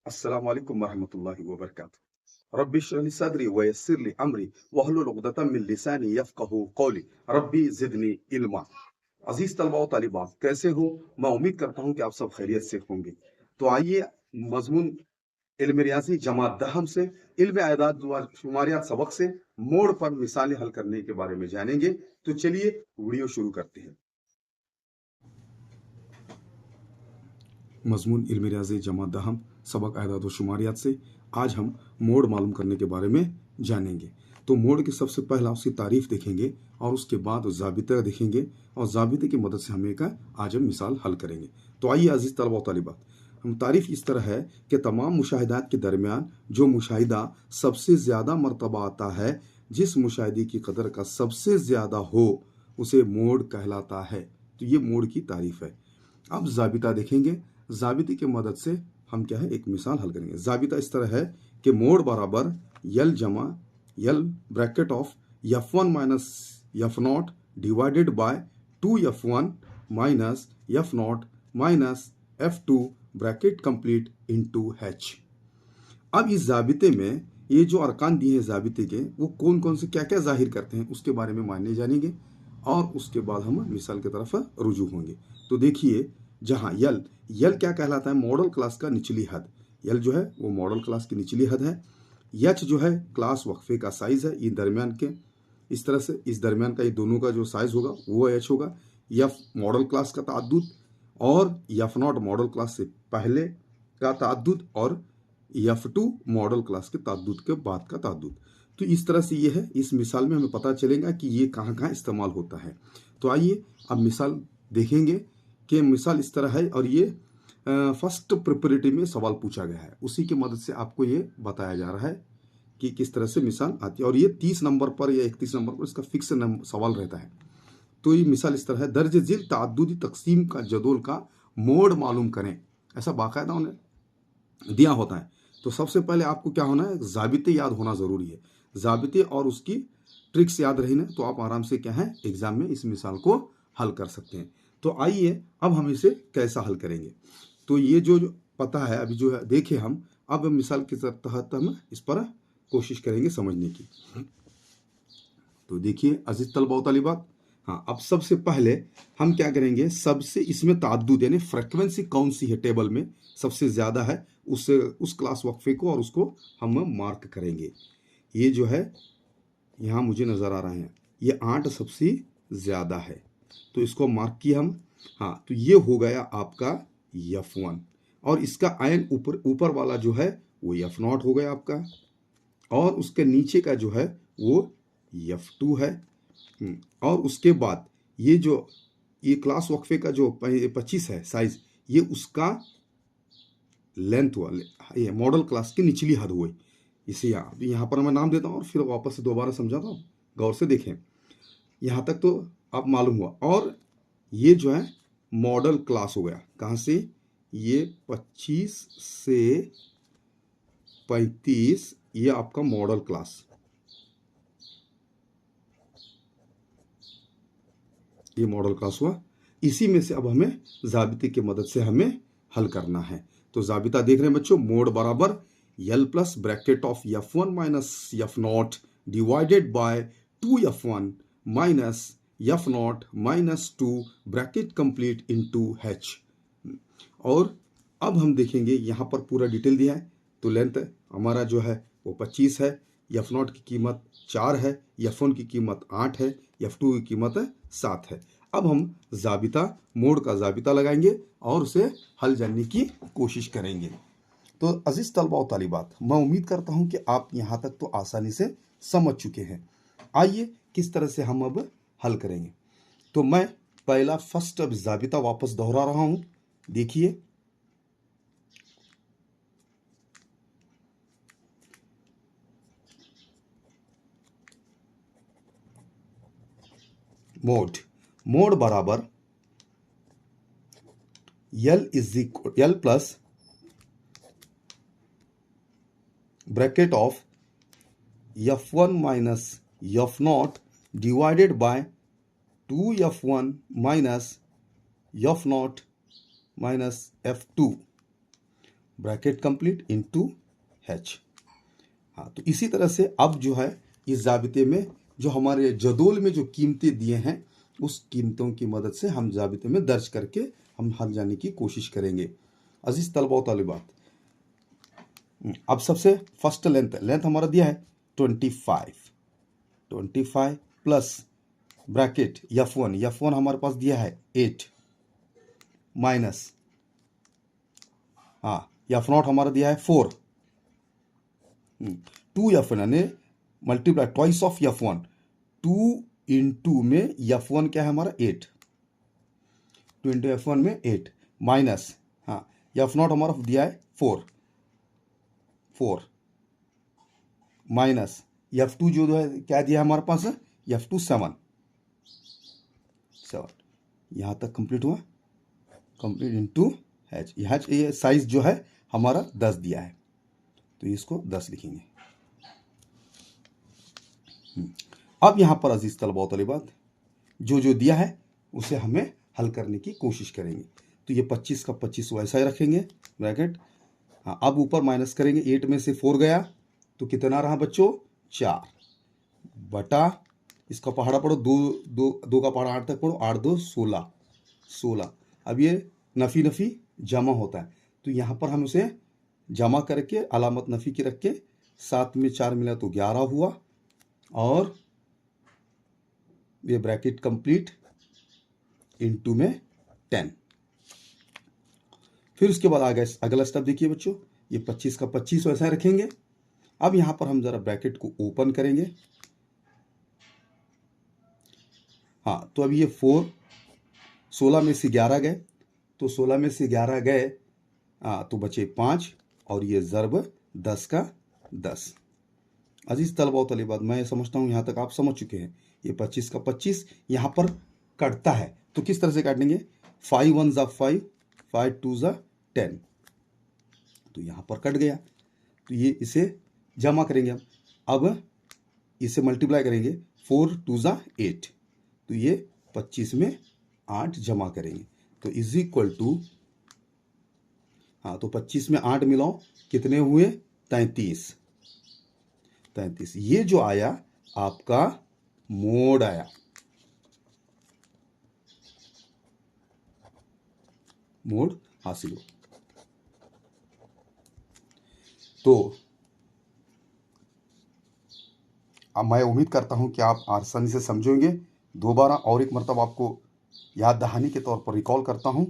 अस्सलाम वालेकुम वरहमतुल्लाहि वबरकातुहू। रब्बि इश्रह ली सदरी वयस्सिर ली अमरी वहलुल उक़दतम मिन लिसानी यफ़क़हू क़ौली। रब्बी ज़िदनी इल्मा। अज़ीज़ तलबा व तालिबात, कैसे हो? मैं उम्मीद करता हूँ कि आप सब खैरियत से होंगे। तो आइए मज़मून इल्म रियाज़ी जमात दहम से इल्म आदाद व शुमारियात सबक से मोड़ पर मिसालें हल करने के बारे में जानेंगे। तो चलिए वीडियो शुरू करते हैं। मज़मून इल्म रियाज़ी जमात दहम सबक आदाद व शुमारियात से आज हम मोड़ मालूम करने के बारे में जानेंगे। तो मोड़ की सबसे पहला उसकी तारीफ देखेंगे और उसके बाद ज़ाबिता देखेंगे और ज़ाबिते की मदद से हम एक आज हम मिसाल हल करेंगे। तो आइए अज़ीज़ तलबा व तालिबात, हम तारीफ इस तरह है कि तमाम मुशाहिदात के दरमियान जो मुशाहिदा सबसे ज़्यादा मरतबा आता है, जिस मुशाहिदे की कदर का सबसे ज़्यादा हो, उसे मोड़ कहलाता है। तो ये मोड़ की तारीफ है। अब ज़ाबिता देखेंगे। ज़ाबिते की मदद से हम क्या है एक मिसाल हल करेंगे। ज़ाबिता इस तरह है कि मोड़ बराबर यल जमा L bracket of F1 minus F0 divided by 2F1 minus F0 minus F2 bracket complete into H। अब इस ज़ाबिते में ये जो अरकान दिए हैं ज़ाबिते के, वो कौन कौन से क्या क्या जाहिर करते हैं उसके बारे में मानने जानेंगे और उसके बाद हम मिसाल की तरफ रुजू होंगे। तो देखिए, जहाँ यल यल क्या कहलाता है? मॉडल क्लास का निचली हद। यल जो है वो मॉडल क्लास की निचली हद है। एच जो है क्लास वक्फे का साइज है, ये दरमियान के इस तरह से इस दरमियान का ये दोनों का जो साइज होगा वो एच होगा। यफ मॉडल क्लास का ताद्दुद और F0 मॉडल क्लास से पहले का ताद्दुद और F2 मॉडल क्लास के ताद्दुद के बाद का ताद्दुद। तो इस तरह से ये है। इस मिसाल में हमें पता चलेगा कि ये कहाँ कहाँ इस्तेमाल होता है। तो आइए अब मिसाल देखेंगे कि मिसाल इस तरह है और ये फर्स्ट प्रिपरेटरी में सवाल पूछा गया है, उसी की मदद से आपको ये बताया जा रहा है कि किस तरह से मिसाल आती है। और ये 30 नंबर पर या 31 नंबर पर इसका फिक्स सवाल रहता है। तो ये मिसाल इस तरह है, दर्ज झेल ताद्दुदी तकसीम का जदोल का मोड़ मालूम करें। ऐसा बाकायदा उन्हें दिया होता है। तो सबसे पहले आपको क्या होना है? ज़ाबिते याद होना ज़रूरी है। ज़ाबिते और उसकी ट्रिक्स याद रही ना, तो आप आराम से क्या है एग्जाम में इस मिसाल को हल कर सकते हैं। तो आइए अब हम इसे कैसा हल करेंगे। तो ये जो पता है अभी जो है देखे हम, अब मिसाल के तहत हम इस पर कोशिश करेंगे समझने की। तो देखिए अजीज तलबा व तालिबात, हाँ, अब सबसे पहले हम क्या करेंगे, सबसे इसमें ताद्दुद यानी फ्रीक्वेंसी कौन सी है टेबल में सबसे ज़्यादा है, उस क्लास वक्फे को और उसको हम मार्क करेंगे। ये जो है यहाँ मुझे नज़र आ रहा है, ये 8 सबसे ज़्यादा है, तो इसको मार्क किया हम। हाँ, तो ये हो गया आपका F1 और इसका आयन ऊपर वाला जो है वो F0 हो गया आपका, और उसके नीचे का जो है वो F2 है। और उसके बाद ये जो ये क्लास वक्फे का जो 25 है साइज, ये उसका लेंथ हुआ, ये मॉडल क्लास की निचली हद हुई। इसे यहाँ पर मैं नाम देता हूँ और फिर वापस से दोबारा समझाता हूँ, गौर से देखें। यहाँ तक तो आप मालूम हुआ। और ये जो है मॉडल क्लास हो गया, कहाँ से? ये 25 से 35, ये आपका मॉडल क्लास, ये मॉडल क्लास हुआ। इसी में से अब हमें ज़ाबिते की मदद से हमें हल करना है। तो ज़ाबिता देख रहे हैं बच्चों, मोड बराबर L plus bracket of F1 minus F0 divided by 2F1 minus F0 minus 2 bracket complete into H। और अब हम देखेंगे यहाँ पर पूरा डिटेल दिया है। तो लेंथ हमारा जो है वो 25 है, F0 की कीमत 4 है, F1 की कीमत 8 है, F2 की कीमत 7 है। अब हम ज़ाबिता मोड का ज़ाबिता लगाएंगे और उसे हल जानने की कोशिश करेंगे। तो अजीज़ तलबा व तालिबात, मैं उम्मीद करता हूँ कि आप यहाँ तक तो आसानी से समझ चुके हैं। आइए किस तरह से हम अब हल करेंगे। तो मैं पहला फर्स्ट अब ज़ाबिता वापस दोहरा रहा हूँ। देखिए, मोड बराबर L plus bracket of F1 minus F0 divided by 2F1 minus F0 minus F2 bracket complete into h। हाँ, तो इसी तरह से अब जो है इस जाबिते में जो हमारे जदोल में जो कीमतें दिए हैं उस कीमतों की मदद से हम जाबिते में दर्ज करके हम हल जाने की कोशिश करेंगे। अजीज तलबा व तालिबात, अब सबसे फर्स्ट लेंथ हमारा दिया है 25 प्लस ब्रैकेट F1 हमारे पास दिया है 8 माइनस F0 हमारा दिया है 4, 2F1 यानी multiply twice of F1, 2 into में F1 क्या है हमारा 8, 2 इंटू F1 में 8 माइनस F0 हमारा दिया है 4 माइनस F2 जो है क्या दिया है हमारे पास F2 7। यहां तक कंप्लीट हुआ, कंप्लीट इनटू h। ये साइज जो है हमारा 10 दिया है तो इसको 10 लिखेंगे। अब यहां पर अजीज तलबा व तलिबात जो दिया है उसे हमें हल करने की कोशिश करेंगे। तो ये 25 का 25 वैसा ही रखेंगे ब्रैकेट। अब ऊपर माइनस करेंगे, 8 में से 4 गया तो कितना रहा बच्चों 4 बटा इसका पहाड़ा पढ़ो, दो का पहाड़ा 8 तक पढ़ो, 8 2 16। अब ये नफ़ी जमा होता है तो यहाँ पर हम उसे जमा करके अलामत नफ़ी की रख के 7 में 4 मिला तो 11 हुआ और ये ब्रैकेट कंप्लीट इनटू में 10। फिर उसके बाद आगे अगला स्टेप देखिए बच्चों, ये 25 का 25 वैसा रखेंगे। अब यहां पर हम जरा ब्रैकेट को ओपन करेंगे। तो अब ये 4 16 में से 11 गए तो 16 में से 11 गए तो बचे 5 और ये ज़र्ब 10 का 10। अजीज तलबा व तलिबात, मैं समझता हूँ यहाँ तक आप समझ चुके हैं। ये 25 का 25 यहाँ पर कटता है तो किस तरह से काटेंगे, 5 1 ज़ा 5, 5 2 ज़ा 10 तो यहाँ पर कट गया। तो ये इसे जमा करेंगे हम, अब इसे मल्टीप्लाई करेंगे, 4 2 ज़ा 8 तो ये 25 में 8 जमा करेंगे तो इज इक्वल टू तो 25 में 8 मिलाओ कितने हुए 33। ये जो आया आपका मोड आया, मोड हासिल हो। तो अब मैं उम्मीद करता हूं कि आप आसानी से समझेंगे। दोबारा और एक मरतबा आपको याद दहानी के तौर पर रिकॉल करता हूं।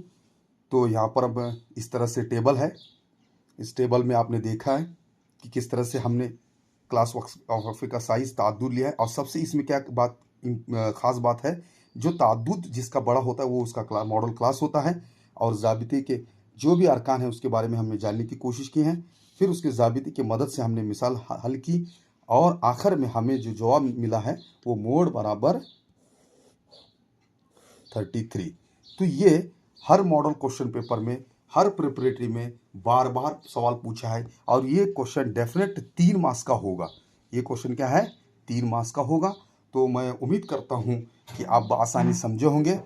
तो यहाँ पर अब इस तरह से टेबल है, इस टेबल में आपने देखा है कि किस तरह से हमने क्लास वक्फे का साइज ताद्दुद लिया है। और सबसे इसमें क्या बात ख़ास बात है, जो ताद्दुद जिसका बड़ा होता है वो उसका मॉडल क्लास होता है और ज़ाबिते के जो भी अरकान हैं उसके बारे में हमने जानने की कोशिश की है। फिर उसके ज़ाबिते की मदद से हमने मिसाल हल की और आखिर में हमें जो जवाब मिला है वो मोड बराबर 33। तो ये हर मॉडल क्वेश्चन पेपर में, हर प्रिपरेटरी में बार बार सवाल पूछा है और ये क्वेश्चन डेफिनेट 3 मार्क्स का होगा। ये क्वेश्चन क्या है 3 मार्क्स का होगा। तो मैं उम्मीद करता हूँ कि आप आसानी समझे होंगे।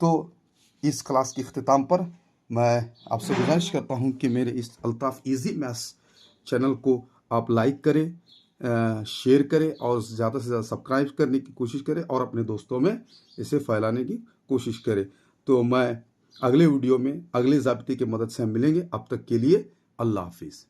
तो इस क्लास के अख्तिताम पर मैं आपसे गुजारिश करता हूँ कि मेरे इस अल्ताफ़ इजी मैथ्स चैनल को आप लाइक करें, शेयर करें और ज़्यादा से ज़्यादा सब्सक्राइब करने की कोशिश करें और अपने दोस्तों में इसे फैलाने की कोशिश करें। तो मैं अगले वीडियो में अगले ज़ाबिते की मदद से हम मिलेंगे। अब तक के लिए अल्लाह हाफिज़।